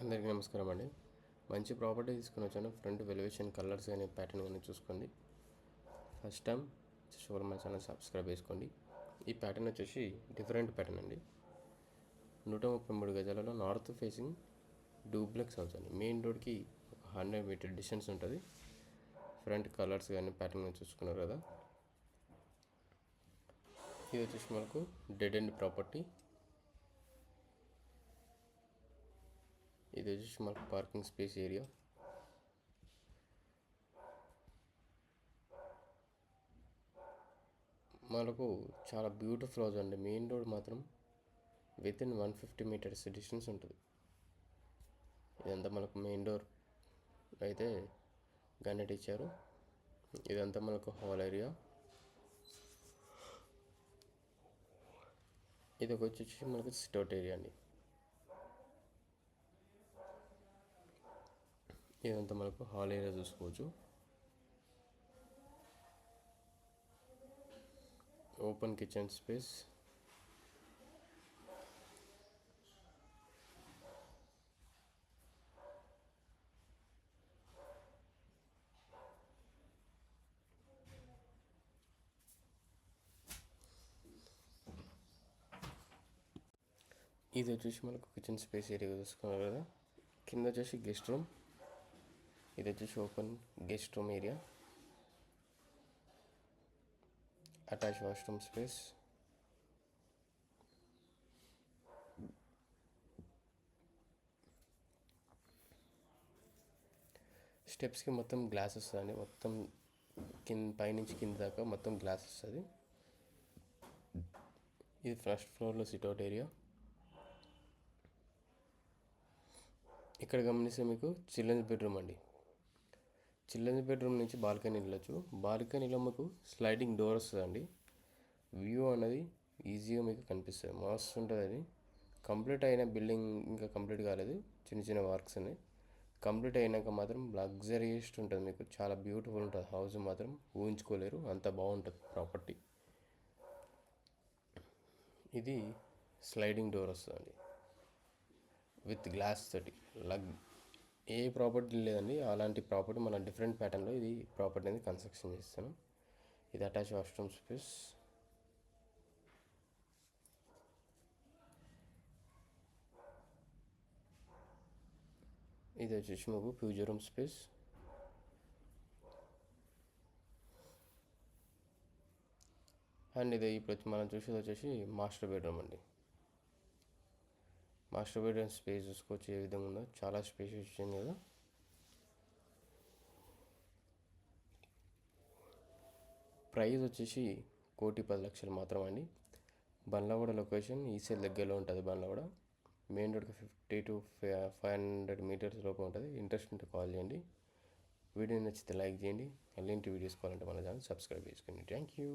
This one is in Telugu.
అందరికీ నమస్కారం అండి. మంచి ప్రాపర్టీ తీసుకుని వచ్చాను. ఫ్రంట్ వెలివేషన్ కలర్స్ కానీ ప్యాటర్న్ కానీ చూసుకోండి. ఫస్ట్ టైం చూడాలి మన ఛానల్ సబ్స్క్రైబ్ చేసుకోండి. ఈ ప్యాటర్న్ వచ్చేసి డిఫరెంట్ ప్యాటర్న్ అండి. 133 గజాలలో నార్త్ ఫేసింగ్ డూప్లెక్స్ హౌస్ అండి. మెయిన్ రోడ్కి 100 మీటర్ డిస్టెన్స్ ఉంటుంది. ఫ్రంట్ కలర్స్ కానీ ప్యాటర్న్ కానీ చూసుకున్నారు కదా. ఇది వచ్చేసి మనకు డెడ్ ఎండ్ ప్రాపర్టీ. ఇది వచ్చేసి మనకు పార్కింగ్ స్పేస్ ఏరియా. మనకు చాలా బ్యూటిఫుల్ హౌస్ అండి. మెయిన్ రోడ్ మాత్రం విత్ ఇన్ 150 మీటర్స్ డిస్టెన్స్ ఉంటుంది. ఇదంతా మనకు మెయిన్ డోర్ అయితే గ్రానైట్ ఇచ్చారు. ఇదంతా మనకు హాల్ ఏరియా. ఇది వచ్చేసి మనకు సిట్అవుట్ ఏరియా అండి. ఇదంతా మనకు హాల్ ఏరియా చూసుకోవచ్చు. Open kitchen space. ఇది వచ్చేసి మనకు కిచెన్ స్పేస్ ఏరియా చూసుకున్నారు కదా. కింద వచ్చేసి గెస్ట్ రూమ్. ఇది వచ్చేసి open guest room area. Attach washroom space. స్టెప్స్కి మొత్తం గ్లాస్ వస్తుందండి. మొత్తం పైనుంచి కింద దాకా మొత్తం గ్లాస్ వస్తుంది. ఇది ఫస్ట్ ఫ్లోర్లో సిట్అవుట్ ఏరియా. ఇక్కడ గమనిస్తే మీకు చిల్డ్రన్స్ బెడ్రూమ్ అండి. చిల్డ్రన్స్ బెడ్రూమ్ నుంచి బాల్కనీ వెళ్ళచ్చు. బాల్కనీలో మీకు స్లైడింగ్ డోర్ వస్తుందండి. వ్యూ అనేది ఈజీగా మీకు కనిపిస్తుంది. మస్తు ఉంటుంది. అది కంప్లీట్ అయిన బిల్డింగ్ ఇంకా కంప్లీట్ కాలేదు. చిన్న చిన్న వర్క్స్ ఉన్నాయి. కంప్లీట్ అయినాక మాత్రం లగ్జరియస్ ఉంటుంది. మీకు చాలా బ్యూటిఫుల్ ఉంటుంది. హౌస్ మాత్రం ఊహించుకోలేరు, అంత బాగుంటుంది ప్రాపర్టీ. ఇది స్లైడింగ్ డోర్ వస్తుందండి విత్ గ్లాస్ తోటి. ఏ ప్రాపర్టీ లేదండి అలాంటి ప్రాపర్టీ. మన డిఫరెంట్ ప్యాటర్న్లో ఇది ప్రాపర్టీ అనేది కన్స్ట్రక్షన్ చేస్తాను. ఇది అటాచ్ వాష్రూమ్ స్పేస్. ఇది వచ్చేసి మాకు ఫ్యూచర్ రూమ్ స్పేస్. అండ్ ఇది ఇప్పుడు మనం చూసేది వచ్చేసి మాస్టర్ బెడ్రూమ్ అండి. మాస్టర్ బెడ్రూమ్ స్పేస్ చూసుకోవచ్చు ఏ విధంగా ఉందో. చాలా స్పేస్ వచ్చింది కదా. ప్రైస్ వచ్చేసి 1,10,00,000 మాత్రం అండి. బండ్లగూడ లొకేషన్ ఈసీఎల్ దగ్గరలో ఉంటుంది. బండ్లగూడ మెయిన్ రోడ్కి 50 to 500 మీటర్స్ లోపు ఉంటుంది. ఇంట్రెస్ట్ ఉంటే కాల్ చేయండి. వీడియో నచ్చితే లైక్ చేయండి. అలాంటి వీడియోస్ కావాలంటే మన ఛానల్ సబ్స్క్రైబ్ చేసుకోండి. Thank you.